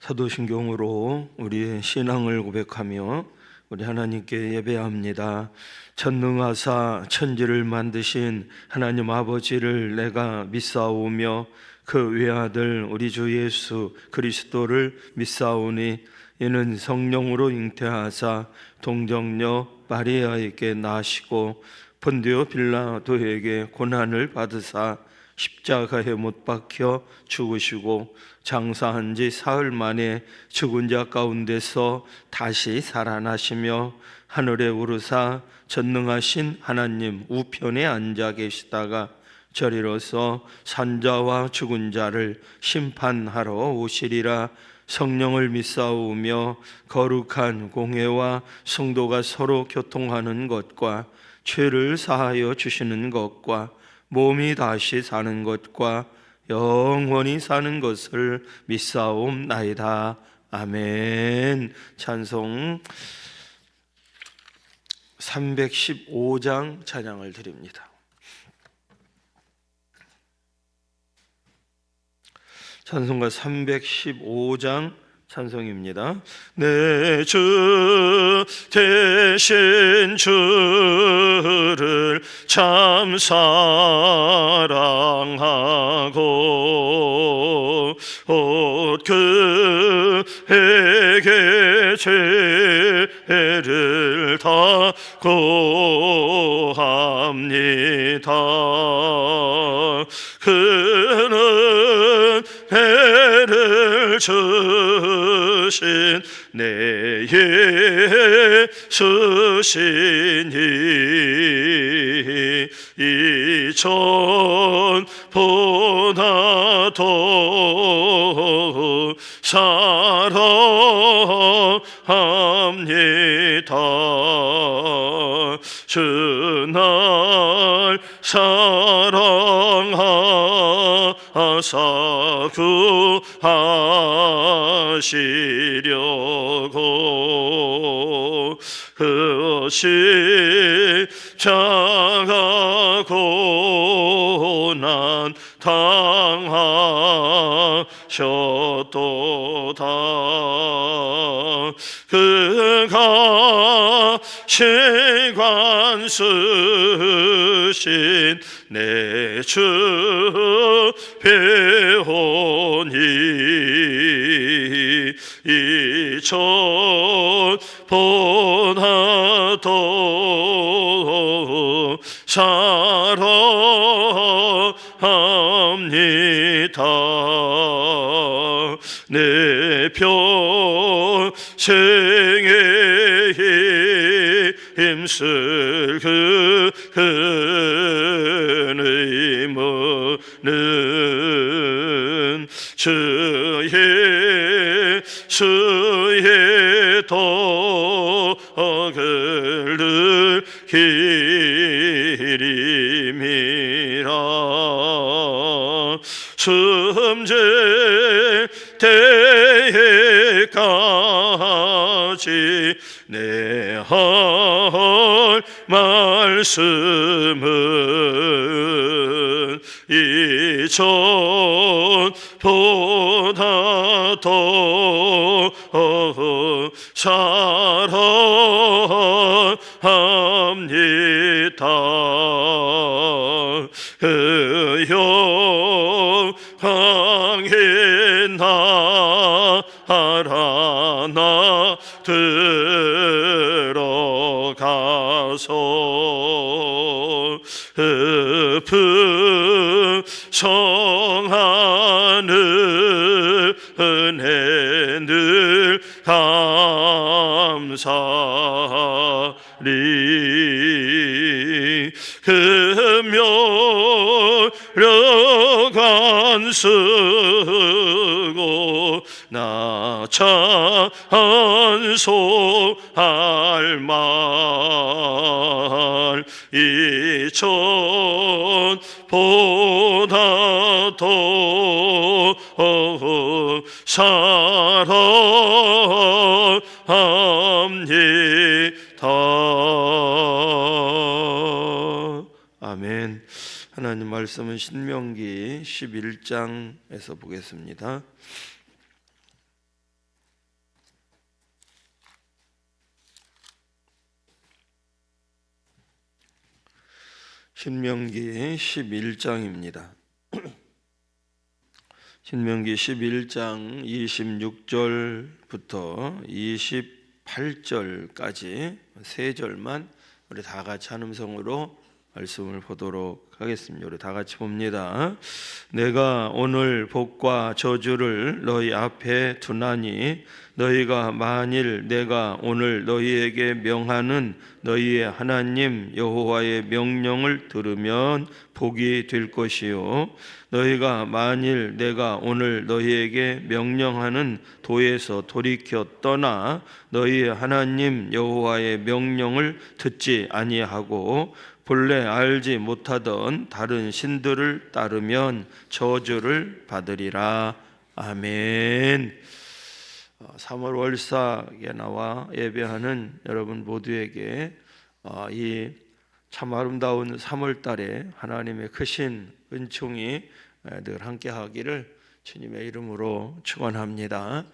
사도신경으로 우리의 신앙을 고백하며 우리 하나님께 예배합니다. 전능하사 천지를 만드신 하나님 아버지를 내가 믿사오며 그 외아들 우리 주 예수 그리스도를 믿사오니 이는 성령으로 잉태하사 동정녀 마리아에게 나시고 본디오 빌라도에게 고난을 받으사 십자가에 못 박혀 죽으시고 장사한 지 사흘 만에 죽은 자 가운데서 다시 살아나시며 하늘에 오르사 전능하신 하나님 우편에 앉아 계시다가 저리로서 산자와 죽은 자를 심판하러 오시리라. 성령을 믿사오며 거룩한 공회와 성도가 서로 교통하는 것과 죄를 사하여 주시는 것과 몸이 다시 사는 것과 영원히 사는 것을 믿사옵나이다. 아멘. 찬송 315장 찬양을 드립니다. 찬송가 315장 찬송입니다. 내 주 대신 주를 참 사랑하고 그에게 죄를 다 고합니다. 그는 배를 주신 내 예수시니 이전보다도 사랑합니다. 주날 사랑하사 구하시려고 그 십자가 고난 당하셨도다. 그가 시관 쓰신 내 주 배우니 이전보다도 사랑합니다. 내 평생에 힘쓸 그의 몸은 주 예수의 덕을 늘 기림이라. 숨질 때에까지 내 할 말씀은 이전보다도 사랑합니다. 그 영광의 나라 나 들어가서 풍성한 은혜 늘 감사리. 금요력안 쓰고 나 찬송할 말 이전보다도 사랑합니다. 아멘. 하나님 말씀은 신명기 11장에서 보겠습니다. 신명기 11장입니다. 신명기 11장 26절부터 28절까지 세 절만 우리 다 같이 한 음성으로 말씀을 보도록 하겠습니다. 우리 다 같이 봅니다. 내가 오늘 복과 저주를 너희 앞에 두나니 너희가 만일 내가 오늘 너희에게 명하는 너희의 하나님 여호와의 명령을 들으면 복이 될 것이요 너희가 만일 내가 오늘 너희에게 명령하는 도에서 돌이켜 떠나 너희의 하나님 여호와의 명령을 듣지 아니하고 본래 알지 못하던 다른 신들을 따르면 저주를 받으리라. 아멘. 3월 월삭에 나와 예배하는 여러분 모두에게 이 참 아름다운 3월 달에 하나님의 크신 은총이 늘 함께 하기를 주님의 이름으로 축원합니다.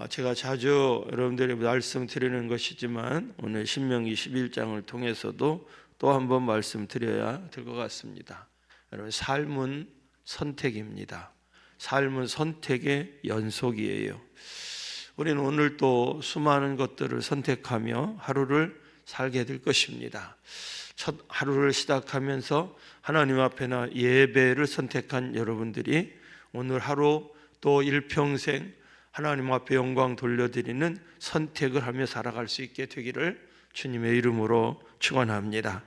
제가 자주 여러분들이 말씀드리는 것이지만 오늘 신명기 11장을 통해서도 또 한 번 말씀드려야 될 것 같습니다. 여러분, 삶은 선택입니다. 삶은 선택의 연속이에요. 우리는 오늘 또 수많은 것들을 선택하며 하루를 살게 될 것입니다. 첫 하루를 시작하면서 하나님 앞에나 예배를 선택한 여러분들이 오늘 하루 또 일평생 하나님 앞에 영광 돌려드리는 선택을 하며 살아갈 수 있게 되기를 주님의 이름으로 축원합니다.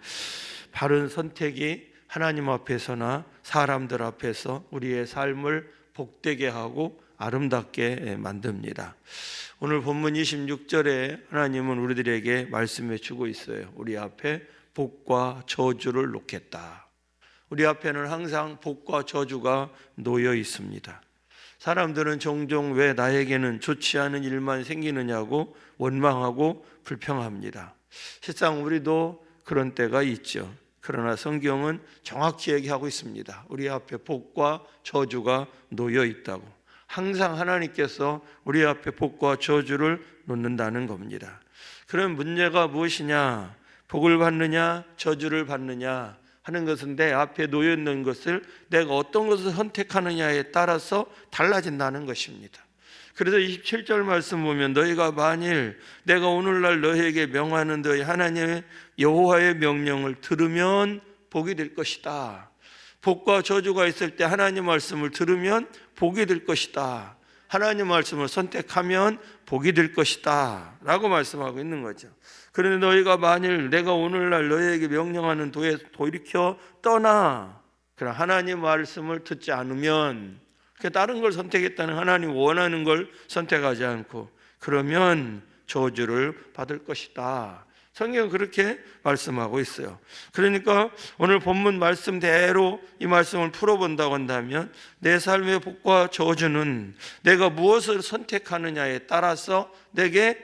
바른 선택이 하나님 앞에서나 사람들 앞에서 우리의 삶을 복되게 하고 아름답게 만듭니다. 오늘 본문 26절에 하나님은 우리들에게 말씀해 주고 있어요. 우리 앞에 복과 저주를 놓겠다. 우리 앞에는 항상 복과 저주가 놓여 있습니다. 사람들은 종종 왜 나에게는 좋지 않은 일만 생기느냐고 원망하고 불평합니다. 실상 우리도 그런 때가 있죠. 그러나 성경은 정확히 얘기하고 있습니다. 우리 앞에 복과 저주가 놓여 있다고. 항상 하나님께서 우리 앞에 복과 저주를 놓는다는 겁니다. 그럼 문제가 무엇이냐? 복을 받느냐 저주를 받느냐 하는 것은 내 앞에 놓여 있는 것을 내가 어떤 것을 선택하느냐에 따라서 달라진다는 것입니다. 그래서 27절 말씀 보면 너희가 만일 내가 오늘날 너희에게 명하는 너희 하나님의 여호와의 명령을 들으면 복이 될 것이다. 복과 저주가 있을 때 하나님 말씀을 들으면 복이 될 것이다. 하나님 말씀을 선택하면 복이 될 것이다 라고 말씀하고 있는 거죠. 그런데 너희가 만일 내가 오늘날 너희에게 명령하는 도에 돌이켜 떠나 그럼 하나님 말씀을 듣지 않으면 다른 걸 선택했다는 하나님 원하는 걸 선택하지 않고 그러면 저주를 받을 것이다. 성경은 그렇게 말씀하고 있어요. 그러니까 오늘 본문 말씀대로 이 말씀을 풀어본다고 한다면 내 삶의 복과 저주는 내가 무엇을 선택하느냐에 따라서 내게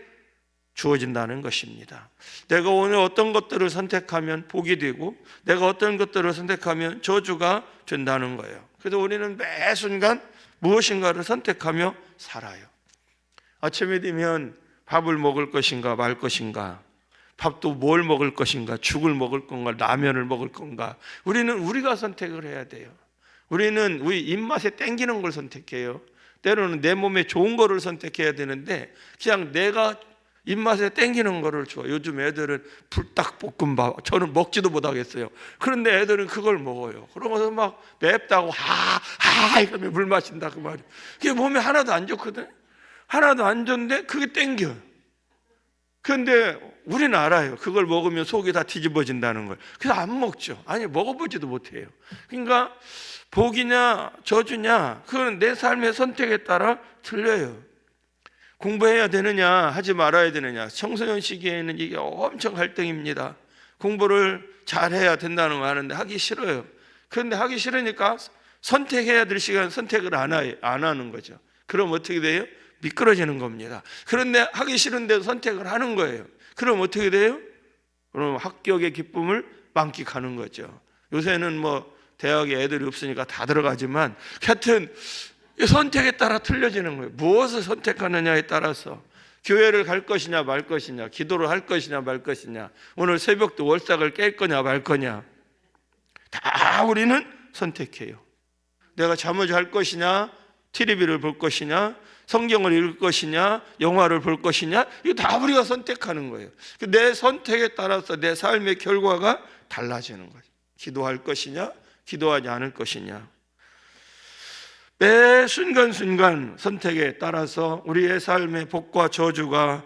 주어진다는 것입니다. 내가 오늘 어떤 것들을 선택하면 복이 되고 내가 어떤 것들을 선택하면 저주가 된다는 거예요. 그래서 우리는 매 순간 무엇인가를 선택하며 살아요. 아침이 되면 밥을 먹을 것인가 말 것인가, 밥도 뭘 먹을 것인가, 죽을 먹을 건가, 라면을 먹을 건가. 우리는 우리가 선택을 해야 돼요. 우리는 우리 입맛에 땡기는 걸 선택해요. 때로는 내 몸에 좋은 거를 선택해야 되는데 그냥 내가 입맛에 땡기는 거를 줘. 요즘 애들은 불닭볶음밥 저는 먹지도 못하겠어요. 그런데 애들은 그걸 먹어요. 그러면서 막 맵다고 이러면 물 마신다 그 말이에요. 그게 몸에 하나도 안 좋거든. 하나도 안 좋은데 그게 땡겨. 그런데 우리는 알아요. 그걸 먹으면 속이 다 뒤집어진다는 걸. 그래서 안 먹죠. 아니 먹어보지도 못해요. 그러니까 복이냐 저주냐 그건 내 삶의 선택에 따라 틀려요. 공부해야 되느냐 하지 말아야 되느냐, 청소년 시기에는 이게 엄청 갈등입니다. 공부를 잘해야 된다는 거 아는데 하기 싫어요. 그런데 하기 싫으니까 선택해야 될 시간 선택을 안 하는 거죠. 그럼 어떻게 돼요? 미끄러지는 겁니다. 그런데 하기 싫은데 선택을 하는 거예요. 그럼 어떻게 돼요? 그럼 합격의 기쁨을 만끽하는 거죠. 요새는 뭐 대학에 애들이 없으니까 다 들어가지만 하여튼 선택에 따라 틀려지는 거예요. 무엇을 선택하느냐에 따라서 교회를 갈 것이냐 말 것이냐, 기도를 할 것이냐 말 것이냐, 오늘 새벽도 월삭을 깰 거냐 말 거냐, 다 우리는 선택해요. 내가 잠을 잘 것이냐, TV를 볼 것이냐, 성경을 읽을 것이냐, 영화를 볼 것이냐, 이거 다 우리가 선택하는 거예요. 내 선택에 따라서 내 삶의 결과가 달라지는 거죠. 기도할 것이냐, 기도하지 않을 것이냐. 매 순간순간 선택에 따라서 우리의 삶의 복과 저주가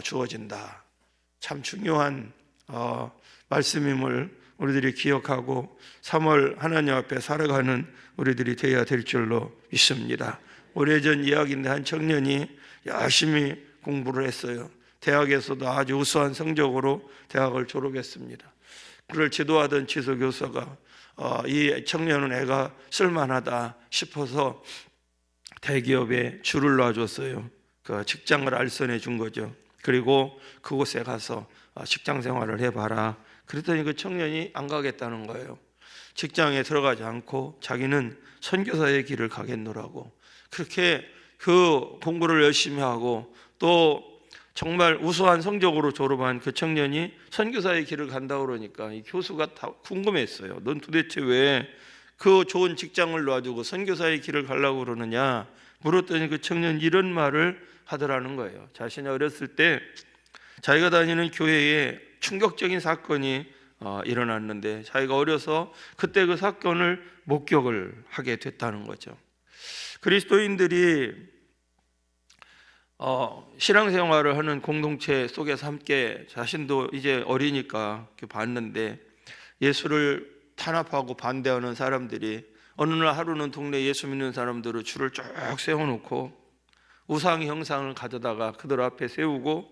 주어진다. 참 중요한 말씀임을 우리들이 기억하고 3월 하나님 앞에 살아가는 우리들이 되어야 될 줄로 믿습니다. 오래전 이야기인데 한 청년이 열심히 공부를 했어요. 대학에서도 아주 우수한 성적으로 대학을 졸업했습니다. 그를 지도하던 지도교사가 이 청년은 애가 쓸만하다 싶어서 대기업에 줄을 놔줬어요. 그 직장을 알선해 준 거죠. 그리고 그곳에 가서 직장 생활을 해봐라. 그랬더니 그 청년이 안 가겠다는 거예요. 직장에 들어가지 않고 자기는 선교사의 길을 가겠노라고. 그렇게 그 공부를 열심히 하고 또 정말 우수한 성적으로 졸업한 그 청년이 선교사의 길을 간다고 그러니까 이 교수가 다 궁금했어요. 넌 도대체 왜 그 좋은 직장을 놔두고 선교사의 길을 가려고 그러느냐 물었더니 그 청년이 이런 말을 하더라는 거예요. 자신이 어렸을 때 자기가 다니는 교회에 충격적인 사건이 일어났는데 자기가 어려서 그때 그 사건을 목격을 하게 됐다는 거죠. 그리스도인들이 신앙생활을 하는 공동체 속에서 함께 자신도 이제 어리니까 봤는데 예수를 탄압하고 반대하는 사람들이 어느 날 하루는 동네 예수 믿는 사람들을 줄을 쭉 세워놓고 우상 형상을 가져다가 그들 앞에 세우고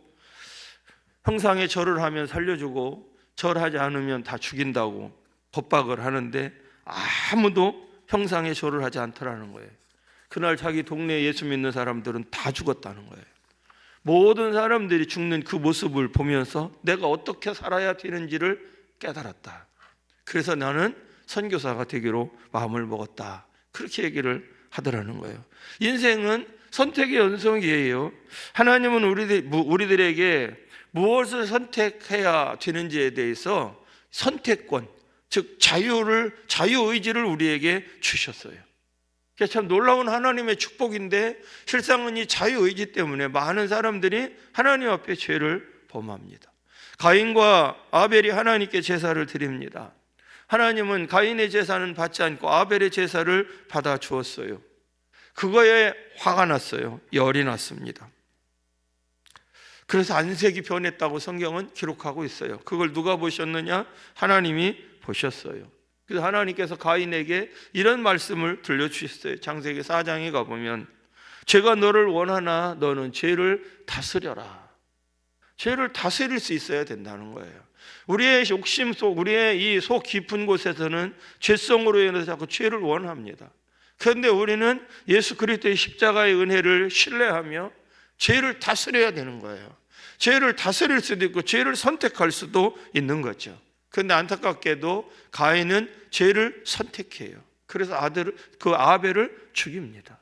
형상에 절을 하면 살려주고 절하지 않으면 다 죽인다고 법박을 하는데 아무도 형상에 절을 하지 않더라는 거예요. 그날 자기 동네 예수 믿는 사람들은 다 죽었다는 거예요. 모든 사람들이 죽는 그 모습을 보면서 내가 어떻게 살아야 되는지를 깨달았다. 그래서 나는 선교사가 되기로 마음을 먹었다. 그렇게 얘기를 하더라는 거예요. 인생은 선택의 연속이에요. 하나님은 우리들에게 무엇을 선택해야 되는지에 대해서 선택권, 즉 자유의지를 우리에게 주셨어요. 그게 참 놀라운 하나님의 축복인데 실상은 이 자유의지 때문에 많은 사람들이 하나님 앞에 죄를 범합니다. 가인과 아벨이 하나님께 제사를 드립니다. 하나님은 가인의 제사는 받지 않고 아벨의 제사를 받아 주었어요. 그거에 화가 났어요. 열이 났습니다. 그래서 안색이 변했다고 성경은 기록하고 있어요. 그걸 누가 보셨느냐? 하나님이 보셨어요. 그래서 하나님께서 가인에게 이런 말씀을 들려주셨어요. 창세기 4장에 가보면 제가 너를 원하나 너는 죄를 다스려라. 죄를 다스릴 수 있어야 된다는 거예요. 우리의 욕심 속, 우리의 이 속 깊은 곳에서는 죄성으로 인해서 자꾸 죄를 원합니다. 그런데 우리는 예수 그리스도의 십자가의 은혜를 신뢰하며 죄를 다스려야 되는 거예요. 죄를 다스릴 수도 있고 죄를 선택할 수도 있는 거죠. 그런데 안타깝게도 가인은 죄를 선택해요. 그래서 아벨을 죽입니다.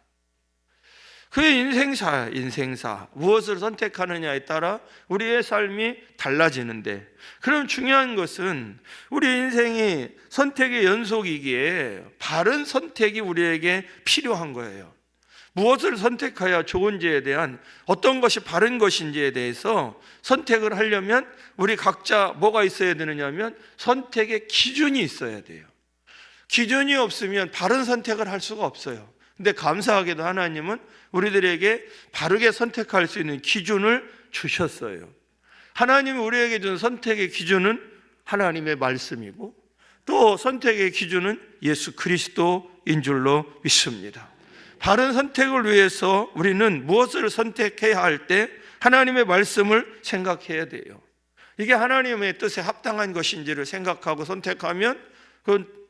그의 인생사 무엇을 선택하느냐에 따라 우리의 삶이 달라지는데, 그럼 중요한 것은 우리 인생이 선택의 연속이기에 바른 선택이 우리에게 필요한 거예요. 무엇을 선택해야 좋은지에 대한 어떤 것이 바른 것인지에 대해서 선택을 하려면 우리 각자 뭐가 있어야 되느냐면 선택의 기준이 있어야 돼요. 기준이 없으면 바른 선택을 할 수가 없어요. 근데 감사하게도 하나님은 우리들에게 바르게 선택할 수 있는 기준을 주셨어요. 하나님이 우리에게 준 선택의 기준은 하나님의 말씀이고 또 선택의 기준은 예수 그리스도인 줄로 믿습니다. 바른 선택을 위해서 우리는 무엇을 선택해야 할 때 하나님의 말씀을 생각해야 돼요. 이게 하나님의 뜻에 합당한 것인지를 생각하고 선택하면 그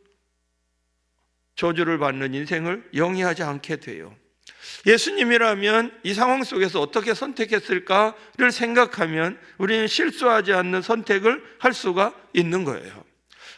저주를 받는 인생을 영위하지 않게 돼요. 예수님이라면 이 상황 속에서 어떻게 선택했을까를 생각하면 우리는 실수하지 않는 선택을 할 수가 있는 거예요.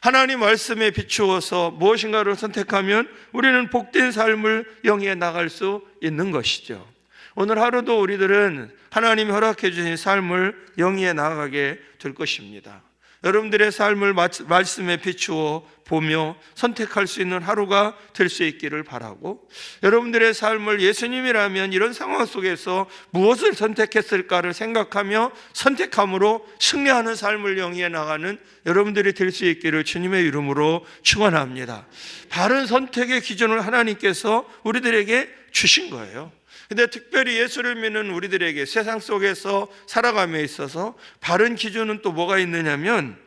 하나님 말씀에 비추어서 무엇인가를 선택하면 우리는 복된 삶을 영위해 나갈 수 있는 것이죠. 오늘 하루도 우리들은 하나님이 허락해 주신 삶을 영위해 나가게 될 것입니다. 여러분들의 삶을 말씀에 비추어 보며 선택할 수 있는 하루가 될 수 있기를 바라고, 여러분들의 삶을 예수님이라면 이런 상황 속에서 무엇을 선택했을까를 생각하며 선택함으로 승리하는 삶을 영위해 나가는 여러분들이 될 수 있기를 주님의 이름으로 축원합니다. 바른 선택의 기준을 하나님께서 우리들에게 주신 거예요. 근데 특별히 예수를 믿는 우리들에게 세상 속에서 살아감에 있어서 바른 기준은 또 뭐가 있느냐면,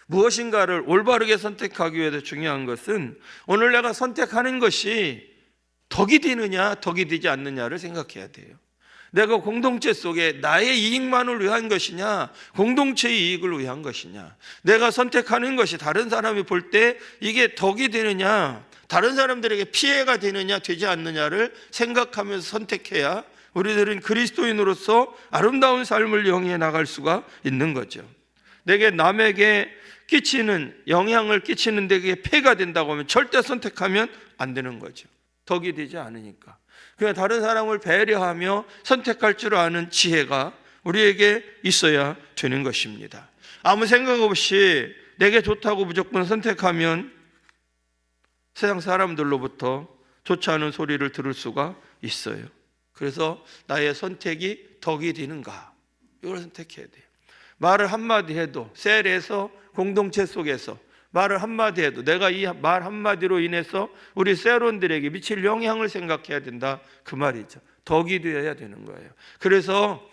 무엇인가를 올바르게 선택하기 위해서 중요한 것은 오늘 내가 선택하는 것이 덕이 되느냐 덕이 되지 않느냐를 생각해야 돼요. 내가 공동체 속에 나의 이익만을 위한 것이냐 공동체의 이익을 위한 것이냐, 내가 선택하는 것이 다른 사람이 볼 때 이게 덕이 되느냐 다른 사람들에게 피해가 되느냐 되지 않느냐를 생각하면서 선택해야 우리들은 그리스도인으로서 아름다운 삶을 영위해 나갈 수가 있는 거죠. 내게 남에게 끼치는 영향을 끼치는 데게 폐가 된다고 하면 절대 선택하면 안 되는 거죠. 덕이 되지 않으니까. 그냥 다른 사람을 배려하며 선택할 줄 아는 지혜가 우리에게 있어야 되는 것입니다. 아무 생각 없이 내게 좋다고 무조건 선택하면 세상 사람들로부터 좋지 않은 소리를 들을 수가 있어요. 그래서 나의 선택이 덕이 되는가, 이걸 선택해야 돼요. 말을 한마디 해도, 셀에서 공동체 속에서 말을 한마디 해도 내가 이 말 한마디로 인해서 우리 셀원들에게 미칠 영향을 생각해야 된다, 그 말이죠. 덕이 되어야 되는 거예요. 그래서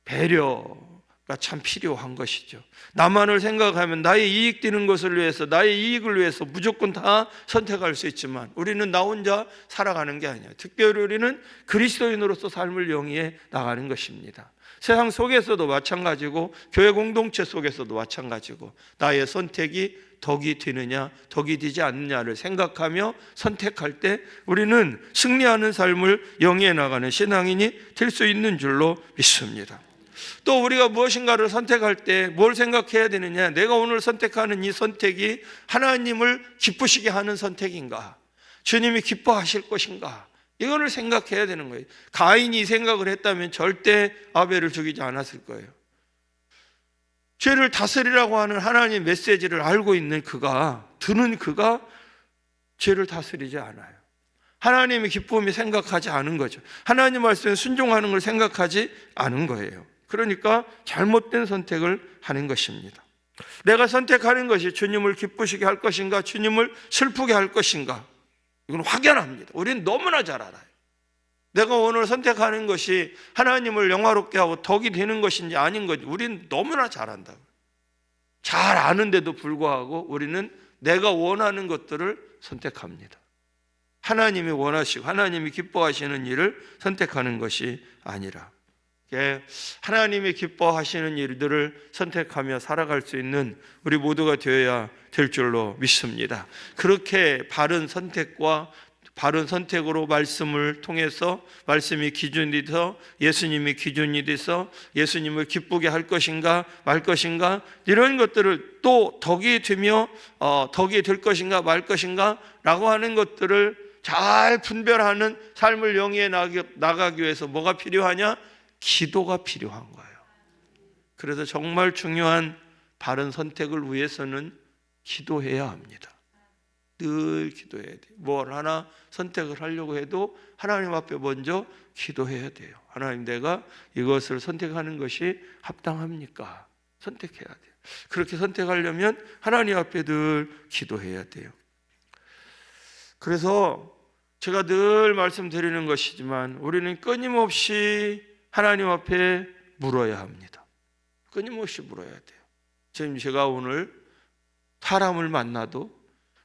배려가 참 필요한 것이죠. 나만을 생각하면 나의 이익 되는 것을 위해서, 나의 이익을 위해서 무조건 다 선택할 수 있지만 우리는 나 혼자 살아가는 게 아니에요. 특별히 우리는 그리스도인으로서 삶을 영위해 나가는 것입니다. 세상 속에서도 마찬가지고 교회 공동체 속에서도 마찬가지고 나의 선택이 덕이 되느냐 덕이 되지 않느냐를 생각하며 선택할 때 우리는 승리하는 삶을 영위해 나가는 신앙인이 될 수 있는 줄로 믿습니다. 또 우리가 무엇인가를 선택할 때 뭘 생각해야 되느냐, 내가 오늘 선택하는 이 선택이 하나님을 기쁘시게 하는 선택인가, 주님이 기뻐하실 것인가, 이거를 생각해야 되는 거예요. 가인이 이 생각을 했다면 절대 아벨을 죽이지 않았을 거예요. 죄를 다스리라고 하는 하나님의 메시지를 알고 있는 그가, 드는 그가 죄를 다스리지 않아요. 하나님의 기쁨이 생각하지 않은 거죠. 하나님 말씀에 순종하는 걸 생각하지 않은 거예요. 그러니까 잘못된 선택을 하는 것입니다. 내가 선택하는 것이 주님을 기쁘시게 할 것인가, 주님을 슬프게 할 것인가, 이건 확연합니다. 우리는 너무나 잘 알아요. 내가 오늘 선택하는 것이 하나님을 영화롭게 하고 덕이 되는 것인지 아닌 건지 우리는 너무나 잘 안다고요. 잘 아는데도 불구하고 우리는 내가 원하는 것들을 선택합니다. 하나님이 원하시고 하나님이 기뻐하시는 일을 선택하는 것이 아니라 하나님이 기뻐하시는 일들을 선택하며 살아갈 수 있는 우리 모두가 되어야 될 줄로 믿습니다. 그렇게 바른 선택과 바른 선택으로 말씀을 통해서 말씀이 기준이 돼서 예수님이 기준이 돼서 예수님을 기쁘게 할 것인가 말 것인가, 이런 것들을 또 덕이 되며 덕이 될 것인가 말 것인가 라고 하는 것들을 잘 분별하는 삶을 영위해 나가기 위해서 뭐가 필요하냐? 기도가 필요한 거예요. 그래서 정말 중요한 바른 선택을 위해서는 기도해야 합니다. 늘 기도해야 돼요. 뭘 하나 선택을 하려고 해도 하나님 앞에 먼저 기도해야 돼요. 하나님, 내가 이것을 선택하는 것이 합당합니까? 선택해야 돼요. 그렇게 선택하려면 하나님 앞에 늘 기도해야 돼요. 그래서 제가 늘 말씀드리는 것이지만 우리는 끊임없이 하나님 앞에 물어야 합니다. 끊임없이 물어야 돼요. 지금 제가 오늘 사람을 만나도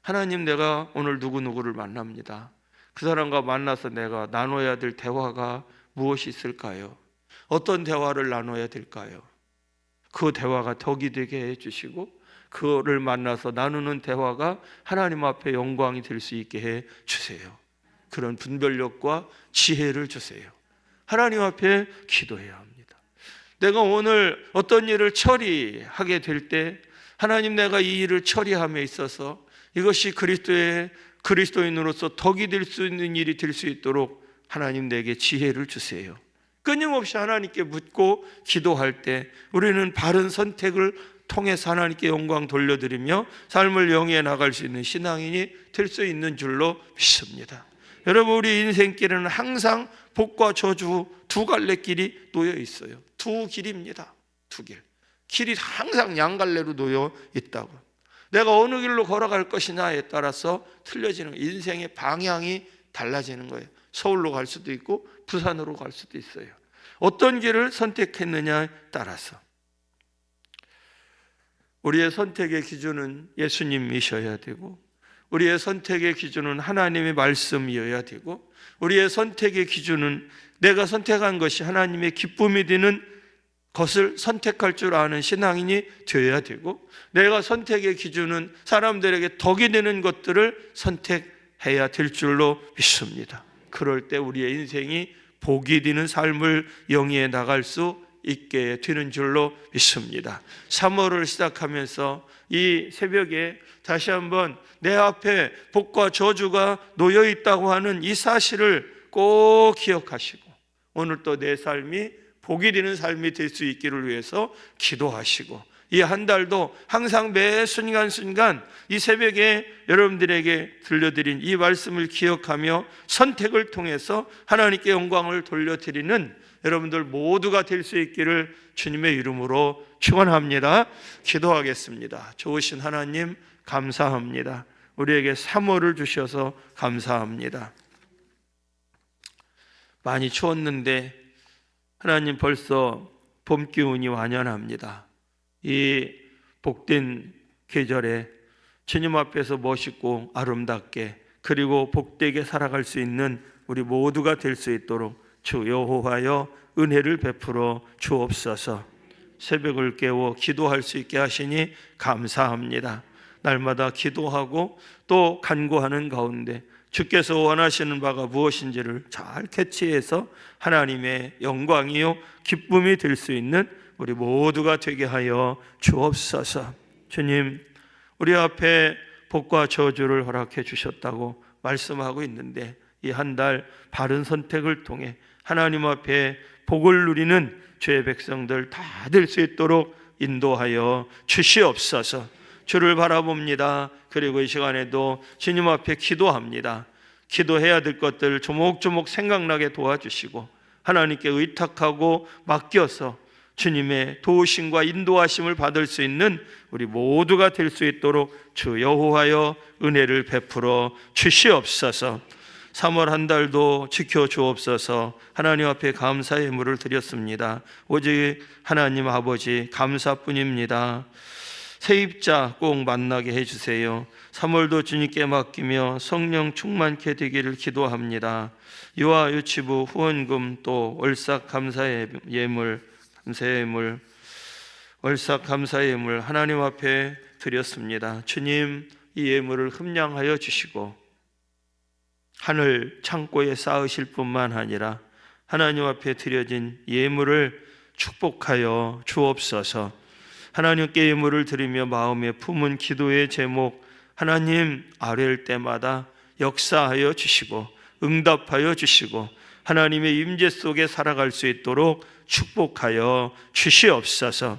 하나님, 내가 오늘 누구누구를 만납니다. 그 사람과 만나서 내가 나눠야 될 대화가 무엇이 있을까요? 어떤 대화를 나눠야 될까요? 그 대화가 덕이 되게 해주시고 그를 만나서 나누는 대화가 하나님 앞에 영광이 될 수 있게 해주세요. 그런 분별력과 지혜를 주세요. 하나님 앞에 기도해야 합니다. 내가 오늘 어떤 일을 처리하게 될 때 하나님, 내가 이 일을 처리함에 있어서 이것이 그리스도인으로서 덕이 될 수 있는 일이 될 수 있도록 하나님, 내게 지혜를 주세요. 끊임없이 하나님께 묻고 기도할 때 우리는 바른 선택을 통해서 하나님께 영광 돌려드리며 삶을 영위해 나갈 수 있는 신앙인이 될 수 있는 줄로 믿습니다. 여러분, 우리 인생길에는 항상 복과 저주 두 갈래 길이 놓여 있어요. 두 길입니다. 두 길. 길이 항상 양갈래로 놓여 있다고. 내가 어느 길로 걸어갈 것이냐에 따라서 틀려지는, 인생의 방향이 달라지는 거예요. 서울로 갈 수도 있고 부산으로 갈 수도 있어요. 어떤 길을 선택했느냐에 따라서. 우리의 선택의 기준은 예수님이셔야 되고, 우리의 선택의 기준은 하나님의 말씀이어야 되고, 우리의 선택의 기준은 내가 선택한 것이 하나님의 기쁨이 되는 것을 선택할 줄 아는 신앙인이 되어야 되고, 내가 선택의 기준은 사람들에게 덕이 되는 것들을 선택해야 될 줄로 믿습니다. 그럴 때 우리의 인생이 복이 되는 삶을 영위해 나갈 수 있게 되는 줄로 믿습니다. 3월을 시작하면서 이 새벽에 다시 한번 내 앞에 복과 저주가 놓여 있다고 하는 이 사실을 꼭 기억하시고, 오늘 또 내 삶이 복이 되는 삶이 될 수 있기를 위해서 기도하시고, 이 한 달도 항상 매 순간순간 이 새벽에 여러분들에게 들려드린 이 말씀을 기억하며 선택을 통해서 하나님께 영광을 돌려드리는 여러분들 모두가 될 수 있기를 주님의 이름으로 축원합니다. 기도하겠습니다. 좋으신 하나님 감사합니다. 우리에게 3월을 주셔서 감사합니다. 많이 추웠는데 하나님 벌써 봄 기운이 완연합니다. 이 복된 계절에 주님 앞에서 멋있고 아름답게, 그리고 복되게 살아갈 수 있는 우리 모두가 될 수 있도록 주 여호와여 은혜를 베풀어 주옵소서. 새벽을 깨워 기도할 수 있게 하시니 감사합니다. 날마다 기도하고 또 간구하는 가운데 주께서 원하시는 바가 무엇인지를 잘 캐치해서 하나님의 영광이요 기쁨이 될 수 있는 우리 모두가 되게 하여 주옵소서. 주님, 우리 앞에 복과 저주를 허락해 주셨다고 말씀하고 있는데, 이 한 달 바른 선택을 통해 하나님 앞에 복을 누리는 주의 백성들 다 될 수 있도록 인도하여 주시옵소서. 주를 바라봅니다. 그리고 이 시간에도 주님 앞에 기도합니다. 기도해야 될 것들 조목조목 생각나게 도와주시고, 하나님께 의탁하고 맡겨서 주님의 도우심과 인도하심을 받을 수 있는 우리 모두가 될 수 있도록 주 여호와여 은혜를 베풀어 주시옵소서. 3월 한 달도 지켜주옵소서. 하나님 앞에 감사의 예물을 드렸습니다. 오직 하나님 아버지 감사뿐입니다. 세입자 꼭 만나게 해주세요. 3월도 주님께 맡기며 성령 충만케 되기를 기도합니다. 유아 유치부 후원금 또 월삭 감사의 예물, 월삭 감사의 예물 하나님 앞에 드렸습니다. 주님, 이 예물을 흠량하여 주시고 하늘 창고에 쌓으실 뿐만 아니라 하나님 앞에 드려진 예물을 축복하여 주옵소서. 하나님께 예물을 드리며 마음에 품은 기도의 제목, 하나님 아뢰일 때마다 역사하여 주시고 응답하여 주시고 하나님의 임재 속에 살아갈 수 있도록 축복하여 주시옵소서.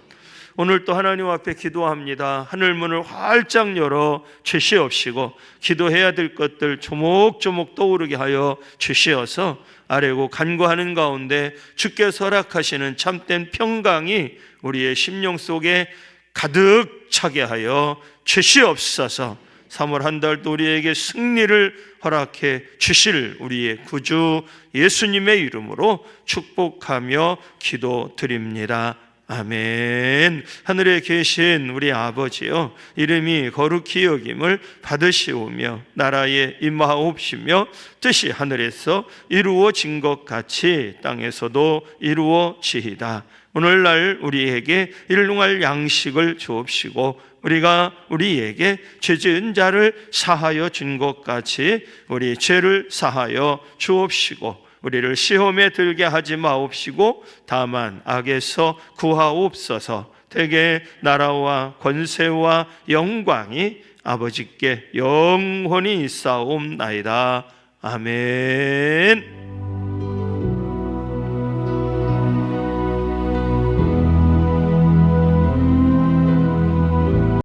오늘 또 하나님 앞에 기도합니다. 하늘문을 활짝 열어 주시옵시고 기도해야 될 것들 조목조목 떠오르게 하여 주시어서 아뢰고 간구하는 가운데 주께서 허락하시는 참된 평강이 우리의 심령 속에 가득 차게 하여 주시옵소서. 3월 한 달도 우리에게 승리를 허락해 주실 우리의 구주 예수님의 이름으로 축복하며 기도드립니다. 아멘. 하늘에 계신 우리 아버지여, 이름이 거룩히 여김을 받으시오며 나라에 임하옵시며 뜻이 하늘에서 이루어진 것 같이 땅에서도 이루어지이다. 오늘날 우리에게 일용할 양식을 주옵시고 우리가 우리에게 죄 지은 자를 사하여 준 것 같이 우리 죄를 사하여 주옵시고 우리를 시험에 들게 하지 마옵시고 다만 악에서 구하옵소서. 대개 나라와 권세와 영광이 아버지께 영원히 있사옵나이다. 아멘.